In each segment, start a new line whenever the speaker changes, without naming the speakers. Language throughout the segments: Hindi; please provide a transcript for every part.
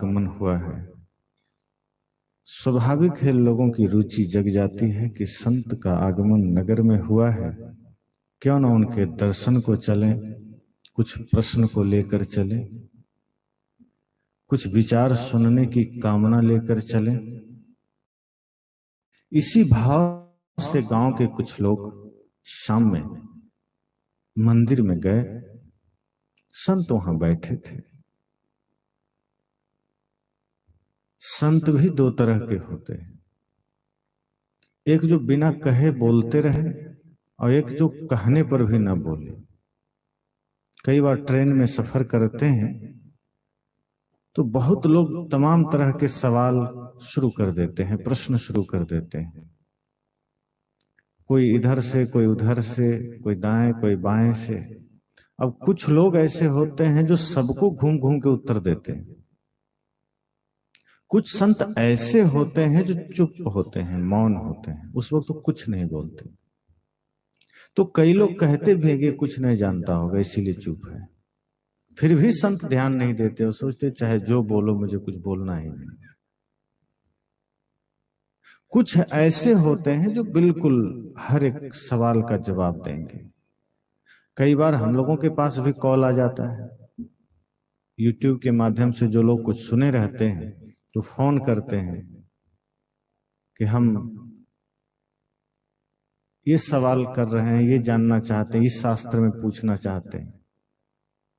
आगमन हुआ है। स्वाभाविक है, लोगों की रुचि जग जाती है कि संत का आगमन नगर में हुआ है, क्यों ना उनके दर्शन को चलें, कुछ प्रश्न को लेकर चलें, कुछ विचार सुनने की कामना लेकर चलें। इसी भाव से गांव के कुछ लोग शाम में मंदिर में गए। संत वहां बैठे थे। संत भी दो तरह के होते हैं, एक जो बिना कहे बोलते रहे और एक जो कहने पर भी ना बोले। कई बार ट्रेन में सफर करते हैं तो बहुत लोग तमाम तरह के सवाल शुरू कर देते हैं, प्रश्न शुरू कर देते हैं। कोई इधर से, कोई उधर से, कोई दाएं कोई बाएं से। अब कुछ लोग ऐसे होते हैं जो सबको घूम घूम के उत्तर देते हैं। कुछ संत ऐसे होते हैं जो चुप होते हैं, मौन होते हैं, उस वक्त तो कुछ नहीं बोलते। तो कई लोग कहते भी हैं कि कुछ नहीं जानता होगा इसीलिए चुप है, फिर भी संत ध्यान नहीं देते। वो सोचते चाहे जो बोलो मुझे कुछ बोलना ही नहीं। कुछ ऐसे होते हैं जो बिल्कुल हर एक सवाल का जवाब देंगे। कई बार हम लोगों के पास भी कॉल आ जाता है, यूट्यूब के माध्यम से जो लोग कुछ सुने रहते हैं तो फोन करते हैं कि हम ये सवाल कर रहे हैं, ये जानना चाहते हैं, इस शास्त्र में पूछना चाहते हैं,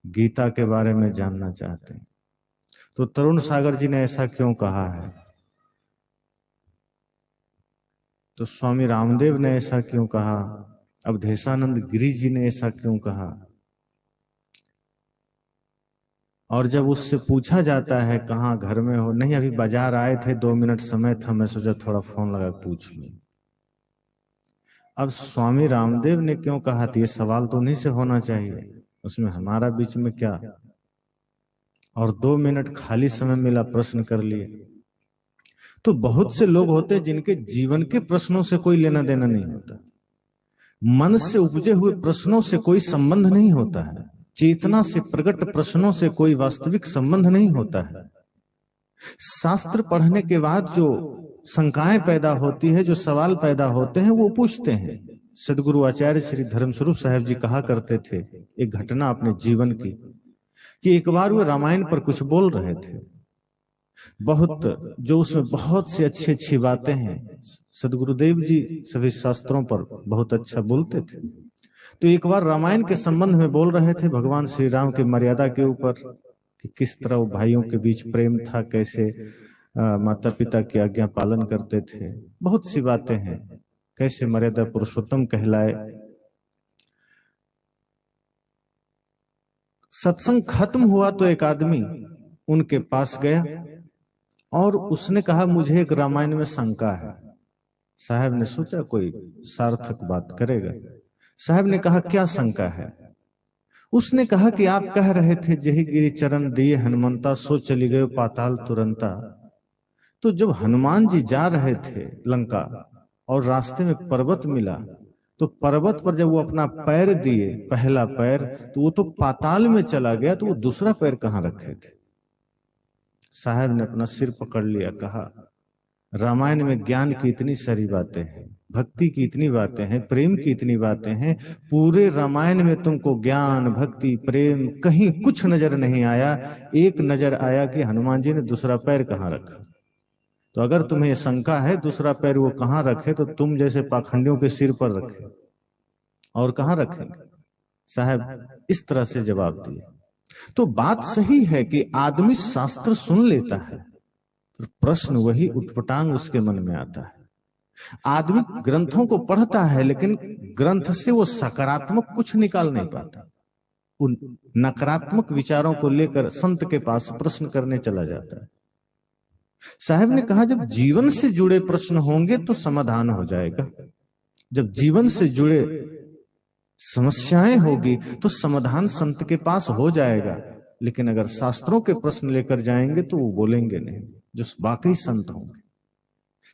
गीता के बारे में जानना चाहते हैं। तो तरुण सागर जी ने ऐसा क्यों कहा है, तो स्वामी रामदेव ने ऐसा क्यों कहा, अवधेशानंद गिरी जी ने ऐसा क्यों कहा। और जब उससे पूछा जाता है कहाँ घर में हो, नहीं अभी बाजार आए थे, 2 मिनट समय था, मैं सोचा थोड़ा फोन लगा पूछ लूं। अब स्वामी रामदेव ने क्यों कहा, ये सवाल तो उन्हीं से होना चाहिए, उसमें हमारा बीच में क्या। और 2 मिनट खाली समय मिला, प्रश्न कर लिए। तो बहुत से लोग होते हैं जिनके जीवन के प्रश्नों से कोई लेना देना नहीं होता, मन से उपजे हुए प्रश्नों से कोई संबंध नहीं होता है, चेतना से प्रकट प्रश्नों से कोई वास्तविक संबंध नहीं होता है। शास्त्र पढ़ने के बाद जो शंकाएं पैदा होती है, जो सवाल पैदा होते हैं, वो पूछते हैं। सदगुरु आचार्य श्री धर्मस्वरूप साहब जी कहा करते थे एक घटना अपने जीवन की, कि एक बार वो रामायण पर कुछ बोल रहे थे, बहुत जो उसमें बहुत सी अच्छी अच्छी बातें हैं। सदगुरुदेव जी सभी शास्त्रों पर बहुत अच्छा बोलते थे। तो एक बार रामायण के संबंध में बोल रहे थे, भगवान श्री राम की मर्यादा के ऊपर, कि किस तरह वो भाइयों के बीच प्रेम था, कैसे माता पिता की आज्ञा पालन करते थे, बहुत सी बातें हैं, कैसे मर्यादा पुरुषोत्तम कहलाए। सत्संग खत्म हुआ तो एक आदमी उनके पास गया और उसने कहा मुझे एक रामायण में शंका है। साहब ने सोचा कोई सार्थक बात करेगा। साहब ने कहा क्या शंका है। उसने कहा कि आप कह रहे थे जही गिरि चरण दिए हनुमंता, सो चली गए पाताल तुरंता। तो जब हनुमान जी जा रहे थे लंका और रास्ते में पर्वत मिला, तो पर्वत पर जब वो अपना पैर दिए, पहला पैर, तो वो तो पाताल में चला गया, तो वो दूसरा पैर कहां रखे थे। साहब ने अपना सिर पकड़ लिया, कहा रामायण में ज्ञान की इतनी सारी बातें हैं, भक्ति की इतनी बातें हैं, प्रेम की इतनी बातें हैं, पूरे रामायण में तुमको ज्ञान भक्ति प्रेम कहीं कुछ नजर नहीं आया। एक नजर आया कि हनुमान जी ने दूसरा पैर कहां रखा। तो अगर तुम्हें यह शंका है दूसरा पैर वो कहां रखे, तो तुम जैसे पाखंडियों के सिर पर रखे, और कहां रखेंगे। साहब इस तरह से जवाब दिया। तो बात सही है कि आदमी शास्त्र सुन लेता है, प्रश्न वही उटपटांग उसके मन में आता है। आदमी ग्रंथों को पढ़ता है, लेकिन ग्रंथ से वो सकारात्मक कुछ निकाल नहीं पाता, उन नकारात्मक विचारों को लेकर संत के पास प्रश्न करने चला जाता है। साहब ने कहा जब जीवन से जुड़े प्रश्न होंगे तो समाधान हो जाएगा, जब जीवन से जुड़े समस्याएं होगी तो समाधान संत के पास हो जाएगा। लेकिन अगर शास्त्रों के प्रश्न लेकर जाएंगे तो वो बोलेंगे नहीं, जो वाकई संत होंगे,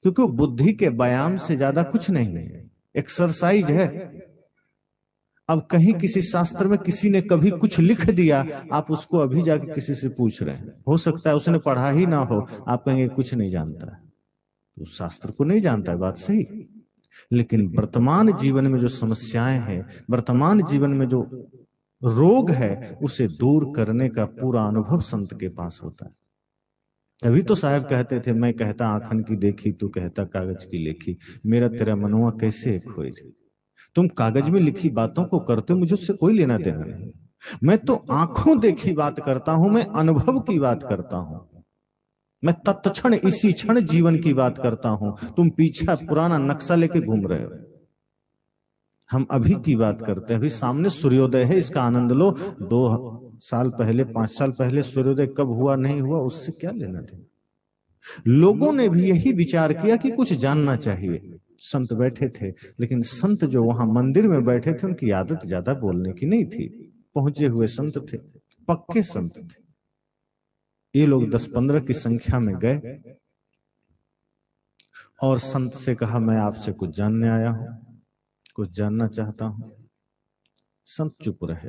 क्योंकि वो बुद्धि के व्यायाम से ज्यादा कुछ नहीं है, एक्सरसाइज है। अब कहीं किसी शास्त्र में किसी ने कभी कुछ लिख दिया, आप उसको अभी जाके किसी से पूछ रहे हैं, हो सकता है उसने पढ़ा ही ना हो, आप कहेंगे कुछ नहीं जानता है, उस शास्त्र को नहीं जानता है, बात सही। लेकिन वर्तमान जीवन में जो समस्याएं हैं, वर्तमान जीवन में जो रोग है, उसे दूर करने का पूरा अनुभव संत के पास होता है। तभी तो साहब कहते थे, मैं कहता आखन की देखी, तू कहता कागज की लेखी, मेरा तेरा मनवा कैसे एक होए। तुम कागज में लिखी बातों को करते हो, मुझे उससे कोई लेना देना नहीं। मैं तो आंखों देखी बात करता हूं, मैं अनुभव की बात करता हूं, मैं तत्क्षण इसी क्षण जीवन की बात करता हूं। तुम पीछा पुराना नक्शा लेके घूम रहे हो, हम अभी की बात करते हैं। अभी सामने सूर्योदय है, इसका आनंद लो। 2 साल पहले, 5 साल पहले सूर्योदय कब हुआ नहीं हुआ, उससे क्या लेना देना। लोगों ने भी यही विचार किया कि कुछ जानना चाहिए। संत बैठे थे, लेकिन संत जो वहां मंदिर में बैठे थे, उनकी आदत ज्यादा बोलने की नहीं थी। पहुंचे हुए संत थे, पक्के संत थे। ये लोग 10-15 की संख्या में गए और संत से कहा, मैं आपसे कुछ जानने आया हूं, कुछ जानना चाहता हूं। संत चुप रहे।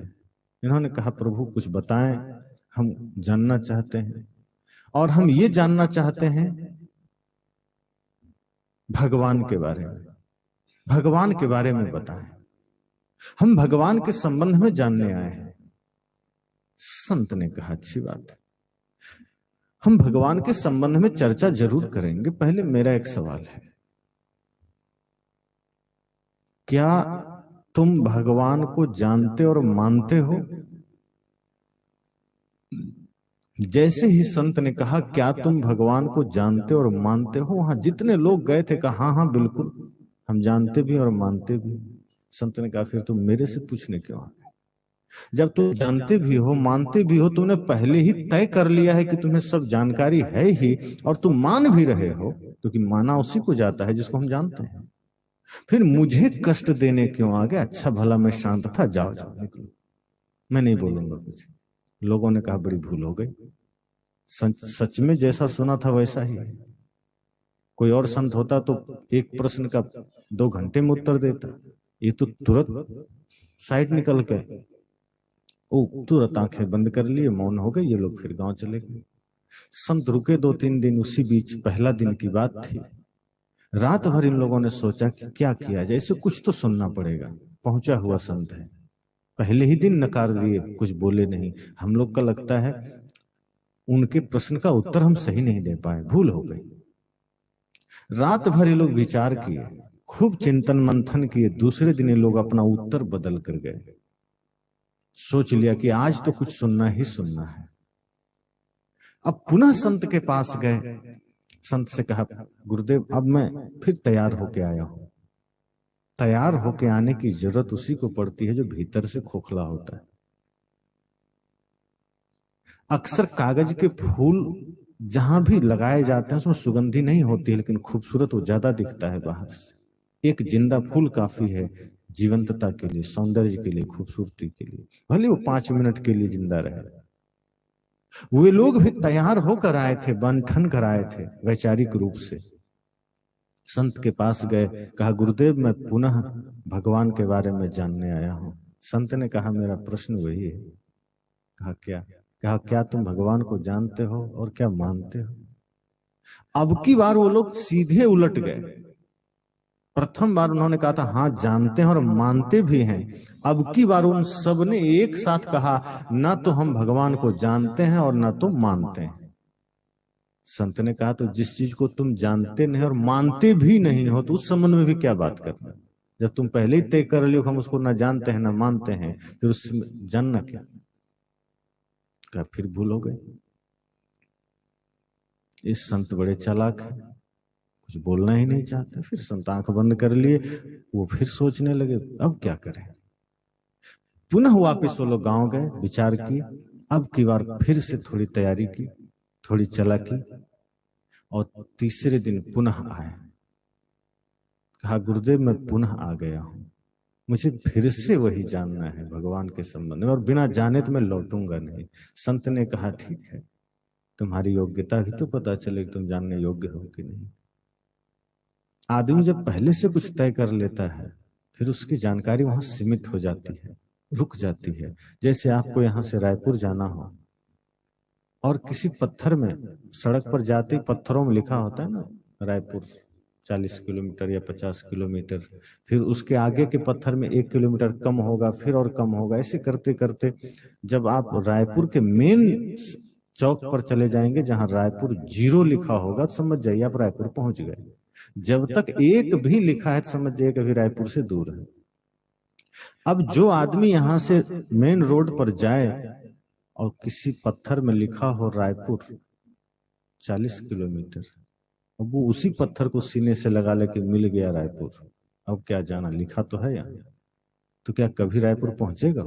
इन्होंने कहा, प्रभु कुछ बताएं, हम जानना चाहते हैं, और हम ये जानना चाहते हैं भगवान के बारे में। भगवान के बारे में बताएं, हम भगवान के संबंध में जानने आए हैं। संत ने कहा, अच्छी बात है, हम भगवान के संबंध में चर्चा जरूर करेंगे। पहले मेरा एक सवाल है, क्या तुम भगवान को जानते और मानते हो? जैसे ही संत ने कहा, क्या तुम भगवान को जानते और मानते हो, वहां जितने लोग गए थे कहा, हाँ हाँ बिल्कुल, हम जानते भी और मानते भी। संत ने कहा, फिर तुम मेरे से पूछने क्यों आ गए? जब तुम जानते भी हो, मानते भी हो, तुमने पहले ही तय कर लिया है कि तुम्हें सब जानकारी है ही, और तुम मान भी रहे हो, क्योंकि माना उसी को जाता है जिसको हम जानते हैं। फिर मुझे कष्ट देने क्यों आ गए? अच्छा भला मैं शांत था, जाओ जाओ निकलो, मैं नहीं बोलूंगा कुछ। लोगों ने कहा, बड़ी भूल हो गई, सच में जैसा सुना था वैसा ही। कोई और संत होता तो एक प्रश्न का 2 घंटे में उत्तर देता, ये तो तुरंत साइड निकल गए, ओ तुरंत आंखें बंद कर लिए, मौन हो गए। ये लोग फिर गांव चले गए। संत रुके 2-3 दिन। उसी बीच पहला दिन की बात थी। रात भर इन लोगों ने सोचा कि क्या किया जाए, इसे कुछ तो सुनना पड़ेगा। पहुंचा हुआ संत है, पहले ही दिन नकार दिए, कुछ बोले नहीं। हम लोग का लगता है उनके प्रश्न का उत्तर हम सही नहीं दे पाए, भूल हो गई। रात भर ये लोग विचार किए, खूब चिंतन मंथन किए। दूसरे दिन ये लोग अपना उत्तर बदल कर गए। सोच लिया कि आज तो कुछ सुनना ही सुनना है। अब पुनः संत के पास गए। संत से कहा, गुरुदेव अब मैं फिर तैयार होके आया हूं। तैयार होके आने की जरूरत उसी को पड़ती है जो भीतर से खोखला होता है। अक्सर कागज के फूल जहां भी लगाए जाते हैं उसमें सुगंधी नहीं होती, लेकिन खूबसूरत वो ज्यादा दिखता है बाहर से। एक जिंदा फूल काफी है जीवंतता के लिए, सौंदर्य के लिए, खूबसूरती के लिए, भले वो 5 मिनट के लिए जिंदा रहे। वे लोग भी तैयार होकर आए थे, बन-ठन कर आए थे वैचारिक रूप से। संत के पास गए, कहा, गुरुदेव मैं पुनः भगवान के बारे में जानने आया हूं। संत ने कहा, मेरा प्रश्न वही है। कहा, क्या? कहा, क्या तुम भगवान को जानते हो और क्या मानते हो? अब की बार वो लोग सीधे उलट गए। प्रथम बार उन्होंने कहा था, हाँ जानते हैं और मानते भी हैं। अब की बार उन सब ने एक साथ कहा, ना तो हम भगवान को जानते हैं और ना तो मानते हैं। संत ने कहा, तो जिस चीज को तुम जानते नहीं और मानते भी नहीं हो, तो उस संबंध में भी क्या बात करना? जब तुम पहले ही तय कर लियो हम उसको ना जानते हैं ना मानते हैं, फिर उससे जानना क्या? कहा, फिर भूल हो गई। इस संत बड़े चालाक है, कुछ बोलना ही नहीं चाहते। फिर संत आंख बंद कर लिए। वो फिर सोचने लगे, अब क्या करें। पुनः वापस वो लोग गांव गए, विचार किए। अब की बार फिर से थोड़ी तैयारी की, थोड़ी चालाकी, और तीसरे दिन पुनः आए। कहा, गुरुदेव मैं पुनः आ गया हूं, मुझे फिर से वही जानना है भगवान के संबंध में, और बिना जाने तो मैं लौटूंगा नहीं। संत ने कहा, ठीक है, तुम्हारी योग्यता भी तो पता चले कि तुम जानने योग्य हो कि नहीं। आदमी जब पहले से कुछ तय कर लेता है फिर उसकी जानकारी वहां सीमित हो जाती है, रुक जाती है। जैसे आपको यहाँ से रायपुर जाना हो और किसी पत्थर में, सड़क पर जाते ही पत्थरों में लिखा होता है ना रायपुर 40 किलोमीटर या 50 किलोमीटर, फिर उसके आगे के पत्थर में 1 किलोमीटर कम होगा, फिर और कम होगा, ऐसे करते करते जब आप रायपुर के मेन चौक पर चले जाएंगे जहां रायपुर 0 लिखा होगा, तो समझ जाइए आप रायपुर पहुंच गए। जब तक 1 भी लिखा है तो समझ जाइए कभी रायपुर से दूर है। अब जो आदमी यहां से मेन रोड पर जाए और किसी पत्थर में लिखा हो रायपुर 40 किलोमीटर, अब वो उसी पत्थर को सीने से लगा ले कि मिल गया रायपुर, अब क्या जाना, लिखा तो है यहाँ, तो क्या कभी रायपुर पहुंचेगा?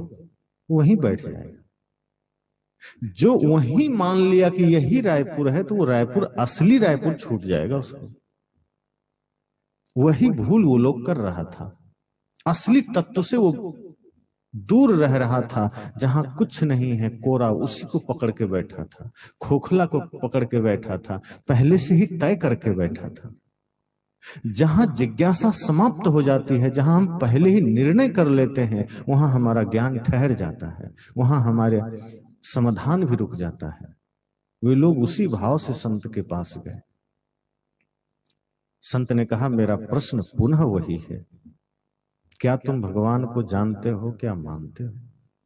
वहीं बैठ जाएगा। जो वहीं मान लिया कि यही रायपुर है, तो वो रायपुर, असली रायपुर छूट जाएगा उसको। वही भूल वो लोग कर रहा था, असली तत्व से वो दूर रह रहा था। जहां कुछ नहीं है, कोरा, उसी को पकड़ के बैठा था, खोखला को पकड़ के बैठा था, पहले से ही तय करके बैठा था। जहां जिज्ञासा समाप्त हो जाती है, जहां हम पहले ही निर्णय कर लेते हैं, वहां हमारा ज्ञान ठहर जाता है, वहां हमारे समाधान भी रुक जाता है। वे लोग उसी भाव से संत के पास गए। संत ने कहा, मेरा प्रश्न पुनः वही है, क्या तुम भगवान को जानते हो, क्या मानते हो?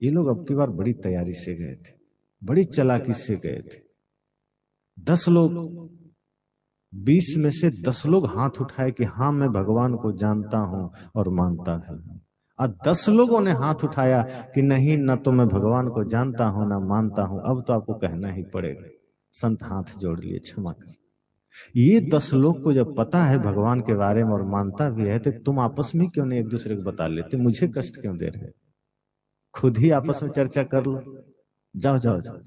ये लोग अब की बार बड़ी तैयारी से गए थे, बड़ी चालाकी से गए थे। 10 लोग, 20 में से 10 लोग हाथ उठाए कि हाँ मैं भगवान को जानता हूं और मानता भी हूं, और 10 लोगों ने हाथ उठाया कि नहीं, न तो मैं भगवान को जानता हूं ना मानता हूं, अब तो आपको कहना ही पड़ेगा। संत हाथ जोड़ लिए, क्षमा कर। ये 10 लोग को जब पता है भगवान के बारे में और मानता भी है, तो तुम आपस में क्यों नहीं एक दूसरे को बता लेते? मुझे कष्ट क्यों दे रहे? खुद ही आपस में चर्चा कर लो, जाओ जाओ जाओ।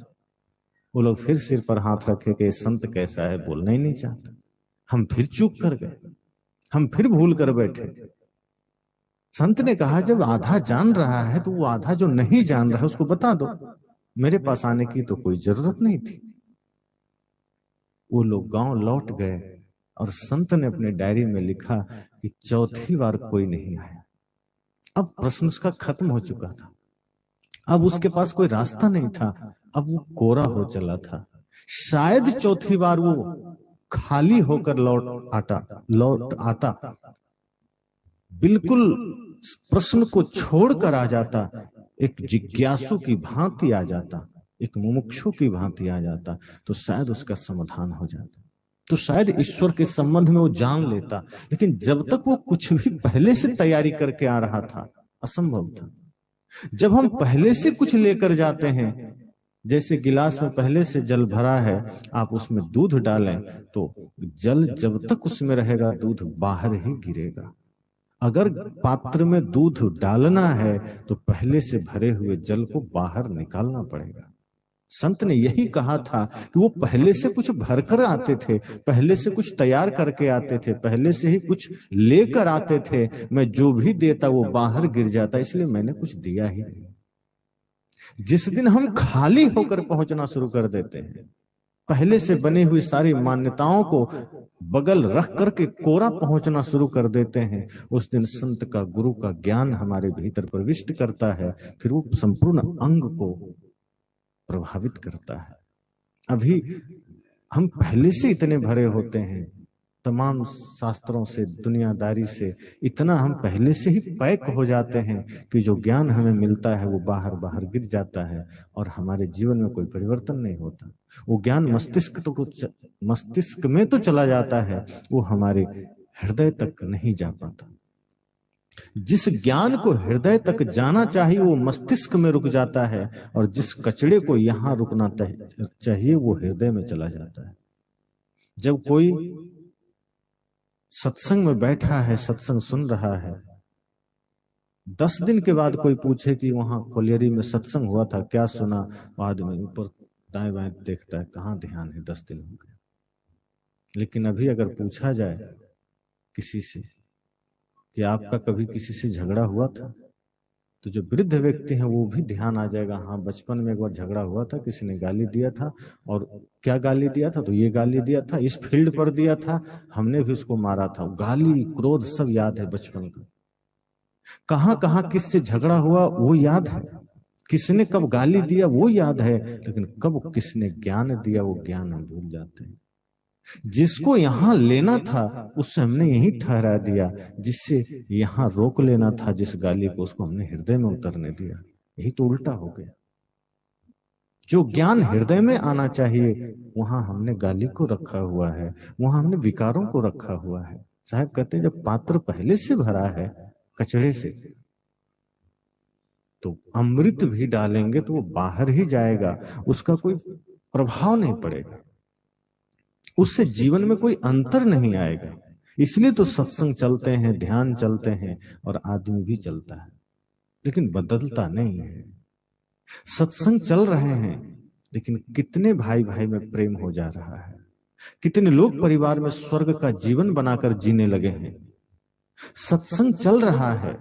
वो लोग फिर सिर पर हाथ रखे कि संत कैसा है, बोलना ही नहीं चाहता। हम फिर चूक कर गए, हम फिर भूल कर बैठे। संत ने कहा, जब आधा जान रहा है तो वो आधा जो नहीं जान रहा है उसको बता दो, मेरे पास आने की तो कोई जरूरत नहीं थी। वो लोग गांव लौट गए और संत ने अपने डायरी में लिखा कि चौथी बार कोई नहीं आया। अब प्रश्न उसका खत्म हो चुका था, अब उसके पास कोई रास्ता नहीं था, अब वो कोरा हो चला था। शायद चौथी बार वो खाली होकर लौट आता, बिल्कुल प्रश्न को छोड़कर आ जाता, एक जिज्ञासु की भांति आ जाता, एक मुमुक्षु की भांति आ जाता, तो शायद उसका समाधान हो जाता, तो शायद ईश्वर के संबंध में वो जान लेता। लेकिन जब तक वो कुछ भी पहले से तैयारी करके आ रहा था, असंभव था। जब हम पहले से कुछ लेकर जाते हैं, जैसे गिलास में पहले से जल भरा है, आप उसमें दूध डालें तो जल जब तक उसमें रहेगा दूध बाहर ही गिरेगा। अगर पात्र में दूध डालना है तो पहले से भरे हुए जल को बाहर निकालना पड़ेगा। संत ने यही कहा था कि वो पहले से कुछ भरकर आते थे, पहले से कुछ तैयार करके आते थे, पहले से ही कुछ लेकर आते थे। मैं जो भी देता वो बाहर गिर जाता, इसलिए मैंने कुछ दिया ही नहीं। जिस दिन हम खाली होकर पहुंचना शुरू कर देते हैं, पहले से बनी हुई सारी मान्यताओं को बगल रख करके कोरा पहुंचना शुरू कर देते हैं, उस दिन संत का, गुरु का ज्ञान हमारे भीतर प्रविष्ट करता है, फिर वो संपूर्ण अंग को प्रभावित करता है। अभी हम पहले से इतने भरे होते हैं, तमाम शास्त्रों से, दुनियादारी से इतना हम पहले से ही पैक हो जाते हैं कि जो ज्ञान हमें मिलता है वो बाहर बाहर गिर जाता है और हमारे जीवन में कोई परिवर्तन नहीं होता। वो ज्ञान मस्तिष्क में तो चला जाता है, वो हमारे हृदय तक नहीं जा पाता। जिस ज्ञान को हृदय तक जाना चाहिए वो मस्तिष्क में रुक जाता है, और जिस कचड़े को यहां रुकना चाहिए वो हृदय में चला जाता है। जब कोई सत्संग में बैठा है, सत्संग सुन रहा है, 10 दिन के बाद कोई पूछे कि वहां कोलियरी में सत्संग हुआ था, क्या सुना? आदमी ऊपर दाएं बाएं देखता है, कहाँ ध्यान है, 10 दिन हो गए। लेकिन अभी अगर पूछा जाए किसी से कि आपका कभी किसी से झगड़ा हुआ था, तो जो वृद्ध व्यक्ति हैं वो भी ध्यान आ जाएगा, हाँ बचपन में एक बार झगड़ा हुआ था, किसी ने गाली दिया था, और क्या गाली दिया था? तो ये गाली दिया था, इस फील्ड पर दिया था, हमने भी उसको मारा था। गाली, क्रोध सब याद है बचपन का। कहां कहां किससे झगड़ा हुआ वो याद है, किसने कब गाली दिया वो याद है, लेकिन कब किसने ज्ञान दिया वो ज्ञान हम भूल जाते हैं। जिसको यहां लेना था उससे हमने यही ठहरा दिया, जिससे यहां रोक लेना था जिस गाली को, उसको हमने हृदय में उतरने दिया। यही तो उल्टा हो गया। जो ज्ञान हृदय में आना चाहिए वहां हमने गाली को रखा हुआ है, वहां हमने विकारों को रखा हुआ है। साहब कहते हैं जब पात्र पहले से भरा है कचड़े से, तो अमृत भी डालेंगे तो वो बाहर ही जाएगा, उसका कोई प्रभाव नहीं पड़ेगा, उससे जीवन में कोई अंतर नहीं आएगा। इसलिए तो सत्संग चलते हैं, ध्यान चलते हैं, और आदमी भी चलता है लेकिन बदलता नहीं है। सत्संग चल रहे हैं लेकिन कितने भाई भाई में प्रेम हो जा रहा है, कितने लोग परिवार में स्वर्ग का जीवन बनाकर जीने लगे हैं। सत्संग चल रहा है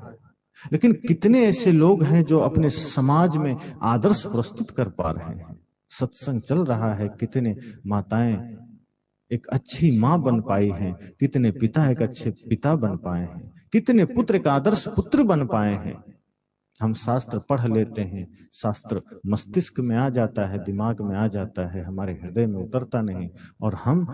लेकिन कितने ऐसे लोग हैं जो अपने समाज में आदर्श प्रस्तुत कर पा रहे हैं। सत्संग चल रहा है, कितने माताएं एक अच्छी मां बन पाई हैं, कितने पिता एक अच्छे पिता बन पाए हैं, कितने पुत्र एक आदर्श पुत्र बन पाए हैं। हम शास्त्र पढ़ लेते हैं, शास्त्र मस्तिष्क में आ जाता है, दिमाग में आ जाता है, हमारे हृदय में उतरता नहीं, और हम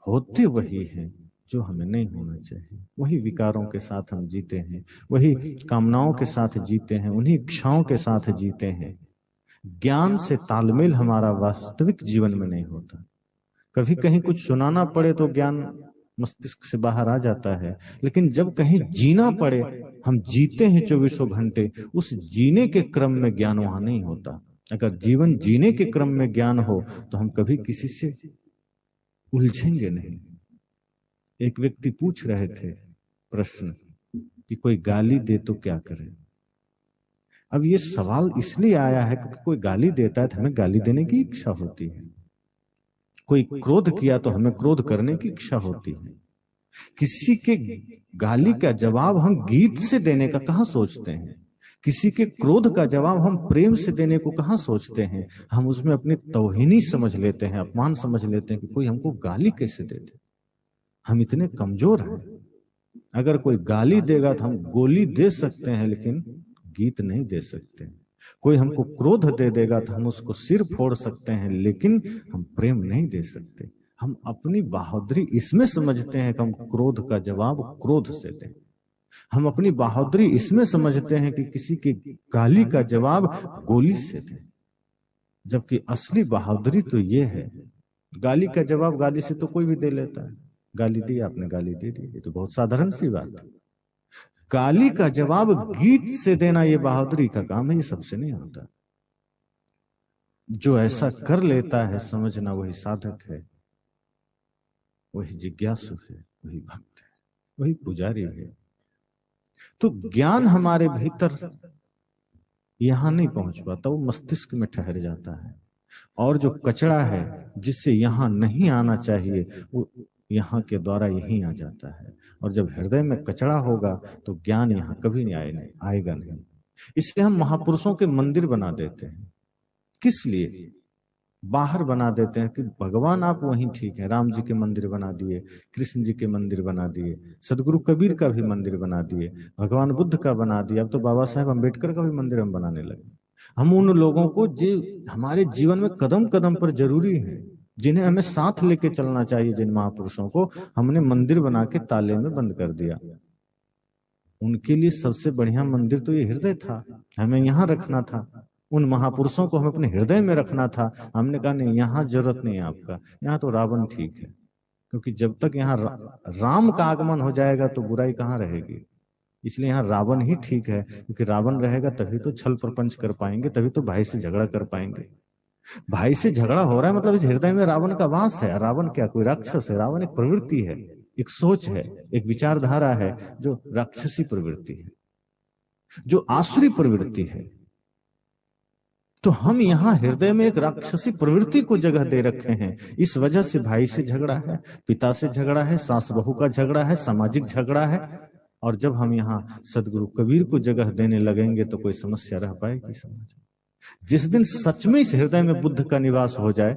होते वही हैं जो हमें नहीं होना चाहिए। वही विकारों के साथ हम जीते हैं, वही कामनाओं के साथ जीते हैं, उन्हीं इच्छाओं के साथ जीते हैं। ज्ञान से तालमेल हमारा वास्तविक जीवन में नहीं होता। कभी कहीं कुछ सुनाना पड़े तो ज्ञान मस्तिष्क से बाहर आ जाता है, लेकिन जब कहीं जीना पड़े, हम जीते हैं 24 घंटे, उस जीने के क्रम में ज्ञान वहां नहीं होता। अगर जीवन जीने के क्रम में ज्ञान हो तो हम कभी किसी से उलझेंगे नहीं। एक व्यक्ति पूछ रहे थे प्रश्न कि कोई गाली दे तो क्या करें। अब ये सवाल इसलिए आया है क्योंकि कोई गाली देता है तो हमें गाली देने की इच्छा होती है, कोई क्रोध किया तो हमें क्रोध करने की इच्छा होती है। किसी के गाली का जवाब हम गीत से देने का कहां सोचते हैं, किसी के क्रोध का जवाब हम प्रेम से देने को कहां सोचते हैं। हम उसमें अपनी तौहीनी समझ लेते हैं, अपमान समझ लेते हैं कि कोई हमको गाली कैसे देते। हम इतने कमजोर हैं, अगर कोई गाली देगा तो हम गोली दे सकते हैं लेकिन गीत नहीं दे सकते। कोई हमको क्रोध दे देगा तो हम उसको सिर फोड़ सकते हैं लेकिन हम प्रेम नहीं दे सकते। हम अपनी बहादुरी इसमें समझते हैं कि हम क्रोध का जवाब क्रोध से दें। हम अपनी बहादुरी इसमें समझते हैं कि किसी की गाली का जवाब गोली से दें, जबकि असली बहादुरी तो ये है। गाली का जवाब गाली से तो कोई भी दे लेता है, गाली दी आपने, गाली दे दी, ये तो बहुत साधारण सी बात है। गाली का जवाब गीत से देना ये बहादुरी का काम है, ये सबसे नहीं होता। जो ऐसा कर लेता है समझना वही साधक है, वही जिज्ञासु है, वही भक्त है, वही पुजारी है। तो ज्ञान हमारे भीतर यहां नहीं पहुंच पाता, वो मस्तिष्क में ठहर जाता है, और जो कचरा है जिससे यहां नहीं आना चाहिए वो यहाँ के द्वारा यहीं आ जाता है। और जब हृदय में कचरा होगा तो ज्ञान यहाँ कभी नहीं आएगा नहीं। इसलिए हम महापुरुषों के मंदिर बना देते हैं। किस लिए बाहर बना देते हैं कि भगवान आप वहीं ठीक है। राम जी के मंदिर बना दिए, कृष्ण जी के मंदिर बना दिए, सदगुरु कबीर का भी मंदिर बना दिए, भगवान बुद्ध का बना दिया, अब तो बाबा साहेब अम्बेडकर का भी मंदिर हम बनाने लगे। हम उन लोगों को जो हमारे जीवन में कदम कदम पर जरूरी है, जिन्हें हमें साथ लेके चलना चाहिए, जिन महापुरुषों को हमने मंदिर बना के ताले में बंद कर दिया। उनके लिए सबसे बढ़िया मंदिर तो ये हृदय था, हमें यहाँ रखना था। उन महापुरुषों को हमें अपने हृदय में रखना था। हमने कहा नहीं, यहाँ जरूरत नहीं है आपका, यहाँ तो रावण ठीक है। क्योंकि जब तक यहाँ राम का आगमन हो जाएगा तो बुराई कहाँ रहेगी। इसलिए यहाँ रावण ही ठीक है, क्योंकि रावण रहेगा तभी तो छल प्रपंच कर पाएंगे, तभी तो भाई से झगड़ा कर पाएंगे। भाई से झगड़ा हो रहा है मतलब इस हृदय में रावण का वास है। रावण क्या कोई राक्षस है? रावण एक प्रवृत्ति है, एक सोच है, एक विचारधारा है जो राक्षसी प्रवृत्ति है, जो आसुरी प्रवृत्ति है। तो हम यहाँ हृदय में एक राक्षसी प्रवृत्ति को जगह दे रखे हैं। इस वजह से भाई से झगड़ा है, पिता से झगड़ा है, सास बहू का झगड़ा है, सामाजिक झगड़ा है। और जब हम यहाँ सदगुरु कबीर को जगह देने लगेंगे तो कोई समस्या रह पाएगी समाज में। जिस दिन सच में इस हृदय में बुद्ध का निवास हो जाए,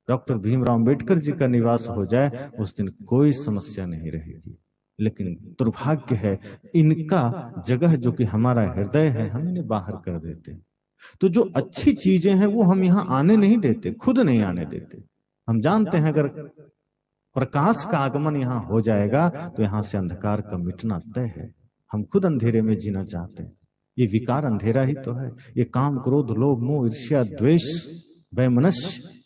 डॉक्टर भीमराव अंबेडकर जी का निवास हो जाए, उस दिन कोई समस्या नहीं रहेगी। लेकिन दुर्भाग्य है, इनका जगह जो कि हमारा हृदय है, हम इन्हें बाहर कर देते हैं। तो जो अच्छी चीजें हैं वो हम यहाँ आने नहीं देते, खुद नहीं आने देते। हम जानते हैं अगर प्रकाश का आगमन यहाँ हो जाएगा तो यहाँ से अंधकार का मिटना तय है। हम खुद अंधेरे में जीना चाहते हैं। ये विकार अंधेरा ही तो है। ये काम, क्रोध, लोभ, मोह, ईर्ष्या, द्वेष, वैमनस्य,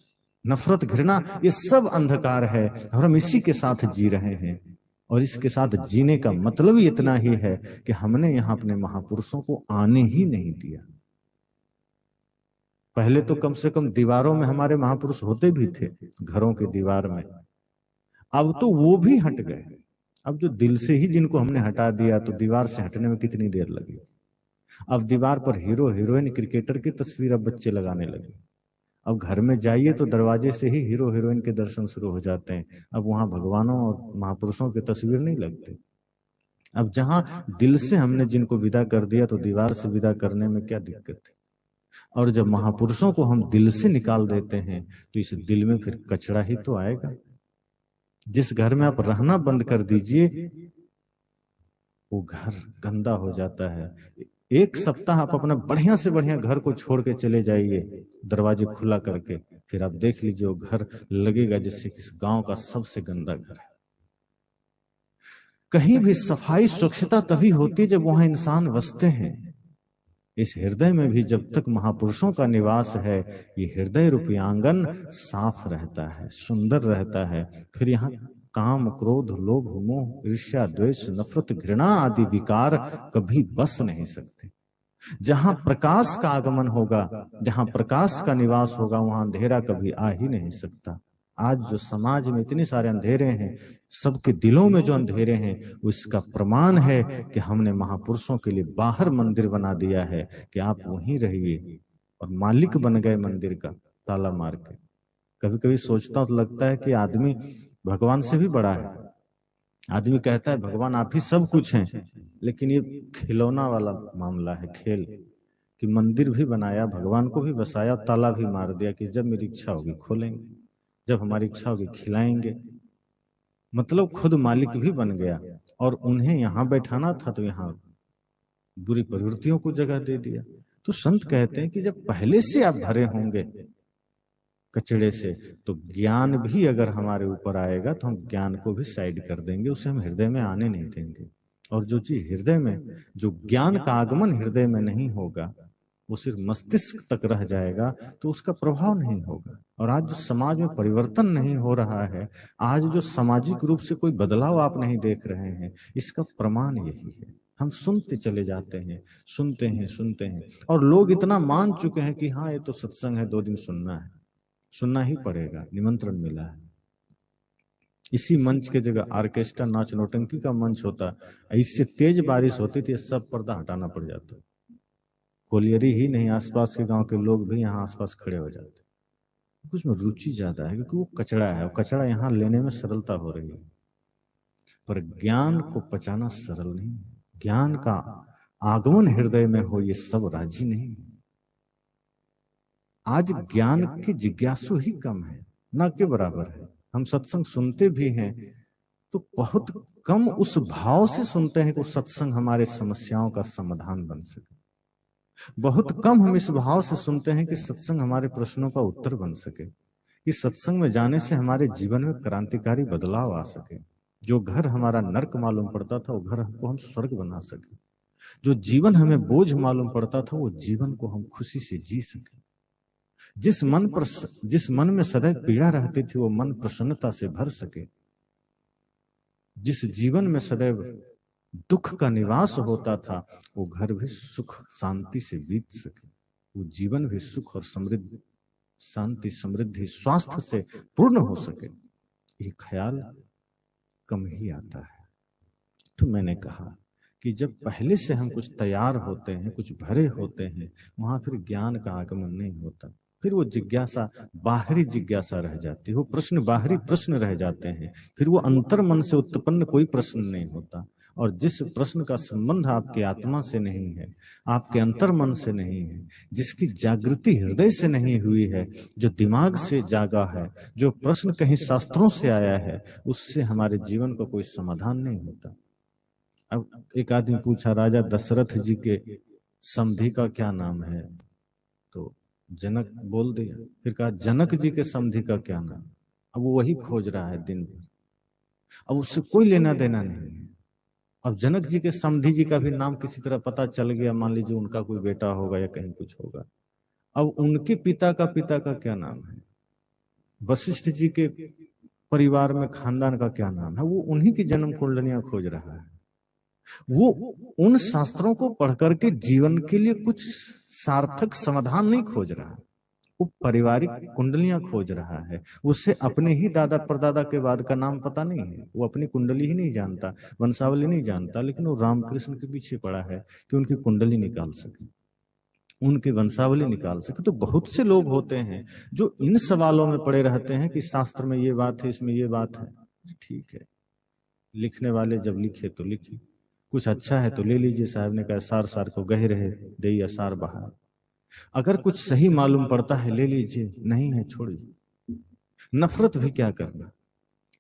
नफरत, घृणा, ये सब अंधकार है और हम इसी के साथ जी रहे हैं। और इसके साथ जीने का मतलब ही इतना ही है कि हमने यहाँ अपने महापुरुषों को आने ही नहीं दिया। पहले तो कम से कम दीवारों में हमारे महापुरुष होते भी थे, घरों की दीवार में। अब तो वो भी हट गए। अब जो दिल से ही जिनको हमने हटा दिया, तो दीवार से हटने में कितनी देर लगी। अब दीवार पर हीरो हीरोइन, क्रिकेटर की तस्वीर अब बच्चे लगाने लगे। अब घर में जाइए तो दरवाजे से ही हीरो हीरोइन के दर्शन शुरू हो जाते हैं। अब वहां भगवानों और महापुरुषों की तस्वीर नहीं लगती। अब जहां दिल से हमने जिनको विदा कर दिया, तो दीवार से विदा करने में क्या दिक्कत है। और जब महापुरुषों को हम दिल से निकाल देते हैं, तो इस दिल में फिर कचरा ही तो आएगा। जिस घर में आप रहना बंद कर दीजिए, वो घर गंदा हो जाता है। एक सप्ताह आप अपना बढ़िया से बढ़िया घर को छोड़ के चले जाइए, दरवाजे खुला करके, फिर आप देख लीजिए वो घर लगेगा जैसे किस गांव का सबसे गंदा घर है। कहीं भी सफाई, स्वच्छता तभी होती है जब वहां इंसान बसते हैं। इस हृदय में भी जब तक महापुरुषों का निवास है, ये हृदय रूपी आंगन साफ रहता है, सुंदर रहता है। फिर यहाँ काम, क्रोध, लोभ, मोह, ईर्ष्या, द्वेष, नफरत, घृणा आदि विकार कभी बस नहीं सकते। जहां प्रकाश का आगमन होगा, जहां प्रकाश का निवास होगा, वहां अंधेरा कभी आ ही नहीं सकता। आज जो समाज में इतने सारे अंधेरे हैं, सबके दिलों में जो अंधेरे हैं, वो इसका प्रमाण है कि हमने महापुरुषों के लिए बाहर मंदिर बना दिया है कि आप वहीं रहिए, और मालिक बन गए मंदिर का ताला मार के। कभी कभी सोचता हूं तो लगता है कि आदमी भगवान से भी बड़ा है। आदमी कहता है भगवान आप ही सब कुछ हैं, लेकिन ये खिलौना वाला मामला है, खेल कि मंदिर भी बनाया, भगवान को भी बसाया, ताला भी मार दिया कि जब मेरी इच्छा होगी खोलेंगे, जब हमारी इच्छा होगी खिलाएंगे। मतलब खुद मालिक भी बन गया। और उन्हें यहाँ बैठाना था तो यहाँ बुरी प्रवृत्तियों को जगह दे दिया। तो संत कहते हैं कि जब पहले से आप भरे होंगे कचड़े से, तो ज्ञान भी अगर हमारे ऊपर आएगा तो हम ज्ञान को भी साइड कर देंगे, उसे हम हृदय में आने नहीं देंगे। और जो चीज हृदय में, जो ज्ञान का आगमन हृदय में नहीं होगा, वो सिर्फ मस्तिष्क तक रह जाएगा, तो उसका प्रभाव नहीं होगा। और आज जो समाज में परिवर्तन नहीं हो रहा है, आज जो सामाजिक रूप से कोई बदलाव आप नहीं देख रहे हैं, इसका प्रमाण यही है। हम सुनते चले जाते हैं, सुनते हैं, सुनते हैं, और लोग इतना मान चुके हैं कि हाँ ये तो सत्संग है, 2 दिन सुनना है, सुनना ही पड़ेगा, निमंत्रण मिला है। इसी मंच के जगह ऑर्केस्ट्रा, नाच नौटंकी का मंच होता, इससे तेज बारिश होती थी, सब पर्दा हटाना पड़ जाता। कोलियरी ही नहीं, आसपास के गांव के लोग भी यहाँ आसपास खड़े हो जाते। कुछ में रुचि ज्यादा है क्योंकि वो कचरा है, और कचरा यहाँ लेने में सरलता हो रही है। पर ज्ञान को पचाना सरल नहीं। ज्ञान का आगमन हृदय में हो, ये सब राजी नहीं। आज ज्ञान की जिज्ञासु ही कम है, ना के बराबर है। हम सत्संग सुनते भी हैं तो बहुत कम उस भाव से सुनते हैं कि वो सत्संग हमारे समस्याओं का समाधान बन सके। बहुत कम हम इस भाव से सुनते हैं कि सत्संग हमारे प्रश्नों का उत्तर बन सके, कि सत्संग में जाने से हमारे जीवन में क्रांतिकारी बदलाव आ सके। जो घर हमारा नर्क मालूम पड़ता था, वो घर को हम स्वर्ग बना सके। जो जीवन हमें बोझ मालूम पड़ता था, वो जीवन को हम खुशी से जी सके। जिस मन में सदैव पीड़ा रहती थी, वो मन प्रसन्नता से भर सके। जिस जीवन में सदैव दुख का निवास होता था, वो घर भी सुख शांति से बीत सके, वो जीवन भी सुख और समृद्धि, शांति, समृद्धि, स्वास्थ्य से पूर्ण हो सके। ये ख्याल कम ही आता है। तो मैंने कहा कि जब पहले से हम कुछ तैयार होते हैं, कुछ भरे होते हैं, वहां फिर ज्ञान का आगमन नहीं होता। फिर वो जिज्ञासा बाहरी जिज्ञासा रह जाती है, वो प्रश्न बाहरी प्रश्न रह जाते हैं। फिर वो अंतर मन से उत्पन्न कोई प्रश्न नहीं होता। और जिस प्रश्न का संबंध आपकी आत्मा से नहीं है, आपके अंतर मन से नहीं है, जिसकी जागृति हृदय से नहीं हुई है, जो दिमाग से जागा है, जो प्रश्न कहीं शास्त्रों से आया है, उससे हमारे जीवन का कोई समाधान नहीं होता। अब एक आदमी पूछा, राजा दशरथ जी के समधी का क्या नाम है? तो जनक बोल दिया। फिर कहा, जनक जी के समधी का क्या नाम? अब वो वही खोज रहा है दिन भर, अब उससे कोई लेना देना नहीं है। अब जनक जी के समधी जी का भी नाम किसी तरह पता चल गया, मान लीजिए उनका कोई बेटा होगा या कहीं कुछ होगा। अब उनके पिता का क्या नाम है? वशिष्ठ जी के परिवार में खानदान का क्या नाम है? वो उन्हीं की जन्म कुंडलियां खोज रहा है। वो उन शास्त्रों को पढ़ करके जीवन के लिए कुछ सार्थक समाधान नहीं खोज रहा, वो पारिवारिक कुंडलियां खोज रहा है। उसे अपने ही दादा परदादा के बाद का नाम पता नहीं है, वो अपनी कुंडली ही नहीं जानता, वंशावली नहीं जानता, लेकिन वो रामकृष्ण के पीछे पड़ा है कि उनकी कुंडली निकाल सके, उनकी वंशावली निकाल सके। तो बहुत से लोग होते हैं जो इन सवालों में पड़े रहते हैं कि शास्त्र में ये बात है, इसमें ये बात है। ठीक है, लिखने वाले जब लिखे तो लिखी, कुछ अच्छा है तो ले लीजिए। साहब ने कहा, सार सार को गहे रहे दे असार बहा। अगर कुछ सही मालूम पड़ता है ले लीजिए, नहीं है छोड़िए। नफरत भी क्या करना?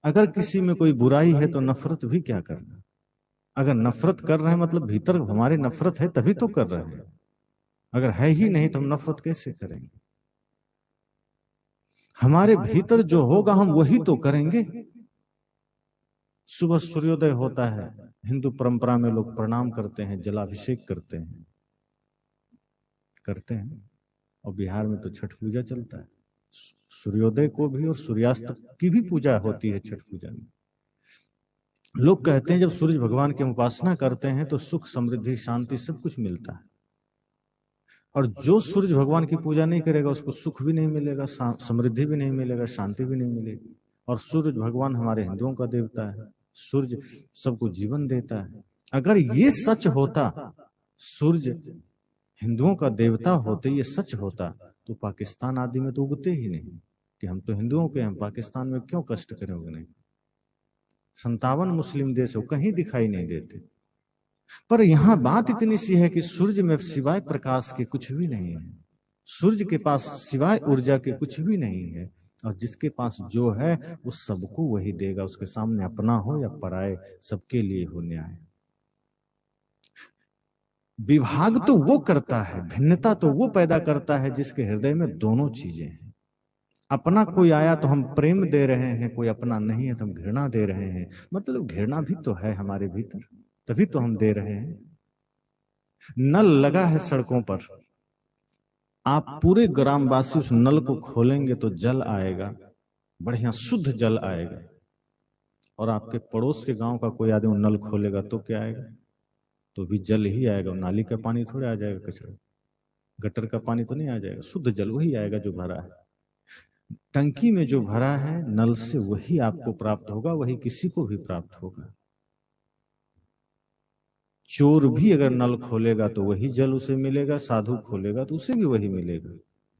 अगर किसी में कोई बुराई है तो नफरत भी क्या करना? अगर नफरत कर रहे हैं मतलब भीतर हमारे नफरत है तभी तो कर रहे हैं। अगर है ही नहीं तो हम नफरत कैसे करेंगे? हमारे भीतर जो होगा हम वही तो करेंगे। सुबह सूर्योदय होता है, हिंदू परंपरा में लोग प्रणाम करते हैं, जलाभिषेक करते हैं, और बिहार में तो छठ पूजा चलता है। सूर्योदय को भी और सूर्यास्त की भी पूजा होती है छठ पूजा में। लोग कहते हैं जब सूरज भगवान की उपासना करते हैं तो सुख, समृद्धि, शांति सब कुछ मिलता है, और जो सूरज भगवान की पूजा नहीं करेगा उसको सुख भी नहीं मिलेगा, समृद्धि भी नहीं मिलेगा, शांति भी नहीं मिलेगी। और सूरज भगवान हमारे हिंदुओं का देवता है, सूरज सबको जीवन देता है। अगर ये सच होता, सूरज हिंदुओं का देवता होते, ये सच होता, तो पाकिस्तान आदि में तो उगते ही नहीं कि हम तो हिंदुओं के हैं, पाकिस्तान में क्यों कष्ट करेंगे? नहीं, 57 मुस्लिम देश हो, कहीं दिखाई नहीं देते। पर यहां बात इतनी सी है कि सूर्य में सिवाय प्रकाश के कुछ भी नहीं है, सूर्य के पास सिवाय ऊर्जा के कुछ भी नहीं है, और जिसके पास जो है वो सबको वही देगा, उसके सामने अपना हो या पराए, सबके लिए हो न्याय। विभाग तो वो करता है, भिन्नता तो वो पैदा करता है जिसके हृदय में दोनों चीजें हैं। अपना कोई आया तो हम प्रेम दे रहे हैं, कोई अपना नहीं है तो हम घृणा दे रहे हैं। मतलब घृणा भी तो है हमारे भीतर, तभी तो हम दे रहे हैं। नल लगा है सड़कों पर, आप पूरे ग्रामवासी उस नल को खोलेंगे तो जल आएगा, बढ़िया शुद्ध जल आएगा। और आपके पड़ोस के गांव का कोई आदमी नल खोलेगा तो क्या आएगा? तो भी जल ही आएगा, नाली का पानी थोड़े आ जाएगा, कचरा गटर का पानी तो नहीं आ जाएगा, शुद्ध जल वही आएगा जो भरा है। टंकी में जो भरा है नल से वही आपको प्राप्त होगा, वही किसी को भी प्राप्त होगा। चोर भी अगर नल खोलेगा तो वही जल उसे मिलेगा, साधु खोलेगा तो उसे भी वही मिलेगा।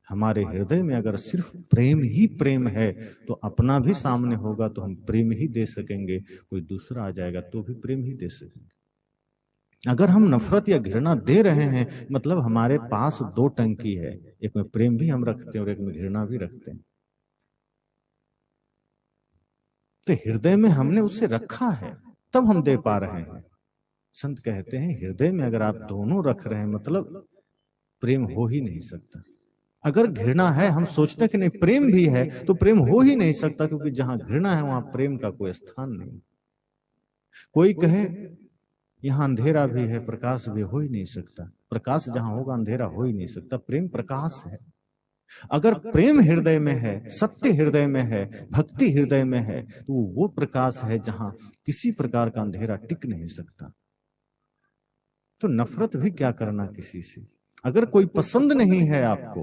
हमारे हृदय में अगर सिर्फ प्रेम ही प्रेम है तो अपना भी सामने होगा तो हम प्रेम ही दे सकेंगे, कोई दूसरा आ जाएगा तो भी प्रेम ही दे सकेंगे। अगर हम नफरत या घृणा दे रहे हैं मतलब हमारे पास दो टंकी है, एक में प्रेम भी हम रखते हैं और एक में घृणा भी रखते हैं। तो हृदय में हमने उसे रखा है तब हम दे पा रहे हैं। संत कहते हैं हृदय में अगर आप दोनों रख रहे हैं मतलब प्रेम हो ही नहीं सकता। अगर घृणा है, हम सोचते हैं कि नहीं प्रेम भी है, तो प्रेम हो ही नहीं सकता, क्योंकि जहां घृणा है वहां प्रेम का कोई स्थान नहीं। कोई कहे यहां अंधेरा भी है, प्रकाश भी हो ही नहीं सकता। प्रकाश जहां होगा अंधेरा हो ही नहीं सकता। प्रेम प्रकाश है। अगर प्रेम हृदय में है, सत्य हृदय में है, भक्ति हृदय में है, तो वो प्रकाश है जहां किसी प्रकार का अंधेरा टिक नहीं सकता। तो नफरत भी क्या करना किसी से? अगर कोई पसंद नहीं है आपको,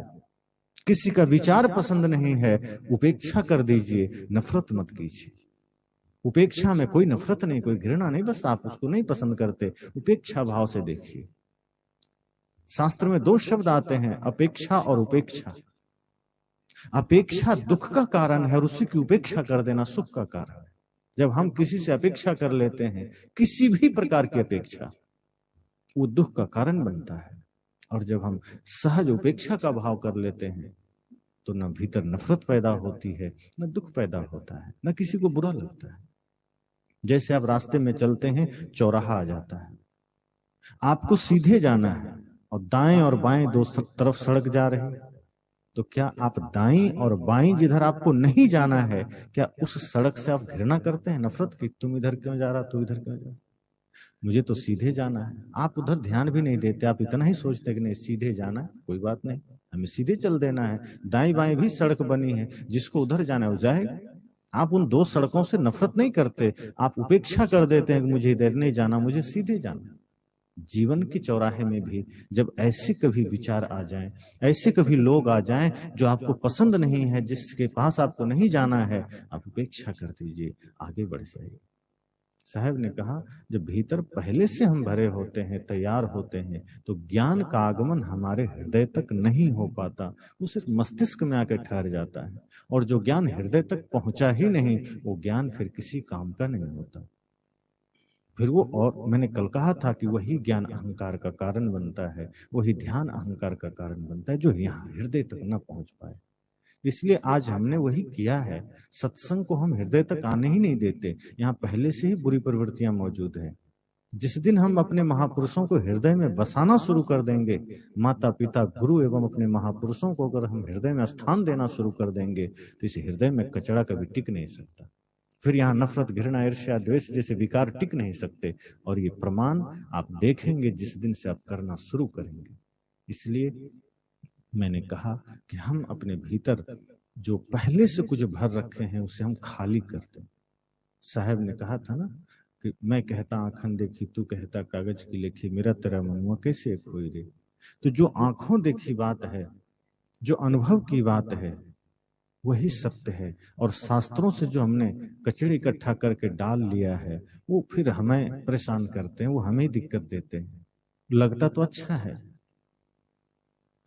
किसी का विचार पसंद नहीं है, उपेक्षा कर दीजिए, नफरत मत कीजिए। उपेक्षा में कोई नफरत नहीं, कोई घृणा नहीं, बस आप उसको नहीं पसंद करते, उपेक्षा भाव से देखिए। शास्त्र में दो शब्द आते हैं, अपेक्षा और उपेक्षा। अपेक्षा दुख का कारण है और उसी की उपेक्षा कर देना सुख का कारण है। जब हम किसी से अपेक्षा कर लेते हैं, किसी भी प्रकार की अपेक्षा, वो दुख का कारण बनता है। और जब हम सहज उपेक्षा का भाव कर लेते हैं तो न भीतर नफरत पैदा होती है, न दुख पैदा होता है, न किसी को बुरा लगता है। जैसे आप रास्ते में चलते हैं, चौराहा आ जाता है, आपको सीधे जाना है और दाएं और बाएं दो तरफ सड़क जा रही है, तो क्या आप दाईं और बाईं जिधर आपको नहीं जाना है, क्या उस सड़क से आप घृणा करते हैं, नफरत की, तुम इधर क्यों जा रहा, तू इधर क्यों जा रहा, मुझे तो सीधे जाना है। आप उधर ध्यान भी नहीं देते, आप इतना ही सोचते कि नहीं सीधे जाना है, कोई बात नहीं, हमें सीधे चल देना है, दाईं बाईं भी सड़क बनी है, जिसको उधर जाना है वो जाए। आप उन दो सड़कों से नफरत नहीं करते, आप उपेक्षा कर देते हैं कि मुझे इधर नहीं जाना, मुझे सीधे जाना। जीवन के चौराहे में भी जब ऐसे कभी विचार आ जाएं, ऐसे कभी लोग आ जाएं जो आपको पसंद नहीं है, जिसके पास आपको नहीं जाना है, आप उपेक्षा कर दीजिए, आगे बढ़ जाइए। साहब ने कहा जब भीतर पहले से हम भरे होते हैं, तैयार होते हैं, तो ज्ञान का आगमन हमारे हृदय तक नहीं हो पाता, वो सिर्फ मस्तिष्क में आकर ठहर जाता है, और जो ज्ञान हृदय तक पहुंचा ही नहीं, वो ज्ञान फिर किसी काम का नहीं होता। फिर वो, और मैंने कल कहा था कि वही ज्ञान अहंकार का कारण बनता है, वही ध्यान अहंकार का कारण बनता है, जो यहाँ हृदय तक न पहुंच पाए। इसलिए आज हमने वही किया है, सत्संग को हम हृदय तक आने ही नहीं देते, यहाँ पहले से ही बुरी प्रवृत्तियां मौजूद है। जिस दिन हम अपने महापुरुषों को हृदय में बसाना शुरू कर देंगे, माता पिता गुरु एवं अपने महापुरुषों को अगर हम हृदय में स्थान देना शुरू कर देंगे, तो इस हृदय में कचरा कभी टिक नहीं सकता। फिर यहाँ नफरत, घृणा, ईर्ष्या, द्वेष जैसे विकार टिक नहीं सकते, और ये प्रमाण आप देखेंगे जिस दिन से आप करना शुरू करेंगे। इसलिए मैंने कहा कि हम अपने भीतर जो पहले से कुछ भर रखे हैं उसे हम खाली कर दें। साहब ने कहा था ना कि मैं कहता आंखन देखी, तू कहता कागज की लेखी, मेरा तेरा मनुआ कैसे एक होई रे। तो जो आंखों देखी बात है, जो अनुभव की बात है, वही सत्य है, और शास्त्रों से जो हमने कचड़े इकट्ठा करके डाल लिया है, वो फिर हमें परेशान करते हैं, वो हमें दिक्कत देते हैं। लगता तो अच्छा है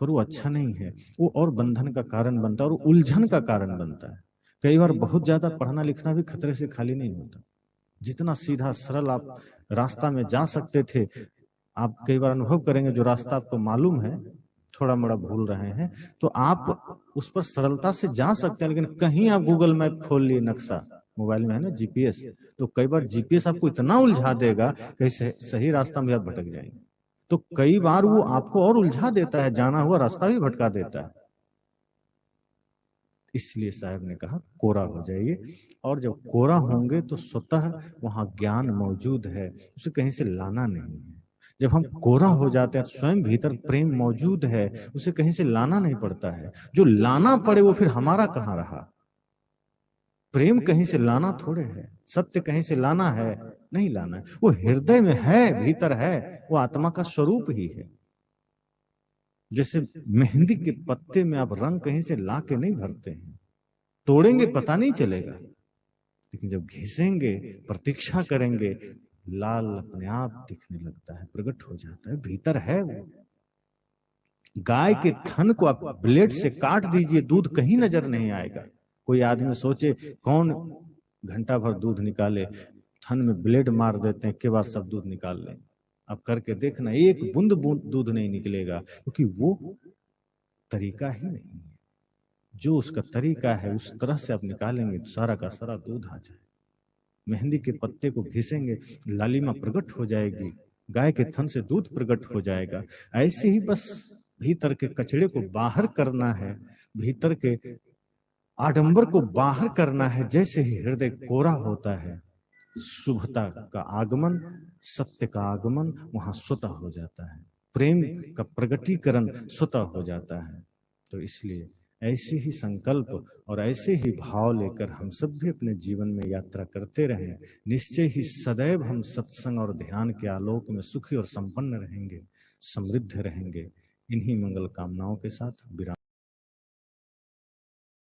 पर वो अच्छा नहीं है, वो और बंधन का कारण बनता है और उलझन का कारण बनता है। कई बार बहुत ज्यादा पढ़ना लिखना भी खतरे से खाली नहीं होता। जितना सीधा सरल आप रास्ता में जा सकते थे, आप कई बार अनुभव करेंगे जो रास्ता आपको मालूम है, थोड़ा मोड़ा भूल रहे हैं, तो आप उस पर सरलता से जा सकते हैं, लेकिन कहीं आप गूगल मैप खोल लिए, नक्शा मोबाइल में है ना, जीपीएस, तो कई बार जीपीएस आपको इतना उलझा देगा कि सही रास्ता में आप भटक जाएंगे। तो कई बार वो आपको और उलझा देता है, जाना हुआ रास्ता भी भटका देता है। इसलिए साहब ने कहा कोरा हो जाइए, और जब कोरा होंगे तो स्वतः वहां ज्ञान मौजूद है, उसे कहीं से लाना नहीं है। जब हम कोरा हो जाते हैं, स्वयं भीतर प्रेम मौजूद है, उसे कहीं से लाना नहीं पड़ता है। जो लाना पड़े वो फिर हमारा कहाँ रहा। प्रेम कहीं से लाना थोड़े है, सत्य कहीं से लाना है, नहीं लाना है, वो हृदय में है, भीतर है, वो आत्मा का स्वरूप ही है। जैसे मेहंदी के पत्ते में आप रंग कहीं से ला के नहीं भरते हैं, तोड़ेंगे पता नहीं चलेगा, लेकिन जब घिसेंगे, प्रतीक्षा करेंगे, लाल अपने आप दिखने लगता है, प्रकट हो जाता है, भीतर है वो। गाय के थन को आप ब्लेड से काट दीजिए, दूध कहीं नजर नहीं आएगा। कोई आदमी सोचे कौन घंटा भर दूध निकाले, थन में ब्लेड मार देते हैं, के बार सब दूध निकाल लें। अब करके देखना, एक बूंद बूंद दूध नहीं निकलेगा, क्योंकि वो तरीका ही नहीं है। जो उसका तरीका है उस तरह से आप निकालेंगे तो सारा का सारा दूध आ जाए। मेहंदी के पत्ते को घिसेंगे, लालिमा प्रकट हो जाएगी, गाय के थन से दूध प्रकट हो जाएगा। ऐसे ही बस भीतर के कचड़े को बाहर करना है, भीतर के आडंबर को बाहर करना है। जैसे ही हृदय कोरा होता है, शुभता का आगमन, सत्य का आगमन वहां स्वतः हो जाता है, प्रेम का प्रगटीकरण स्वतः हो जाता है। तो इसलिए ऐसे ही संकल्प और ऐसे ही भाव लेकर हम सब भी अपने जीवन में यात्रा करते रहें। निश्चय ही सदैव हम सत्संग और ध्यान के आलोक में सुखी और संपन्न रहेंगे, समृद्ध रहेंगे। इन्हीं मंगल कामनाओं के साथ विराम।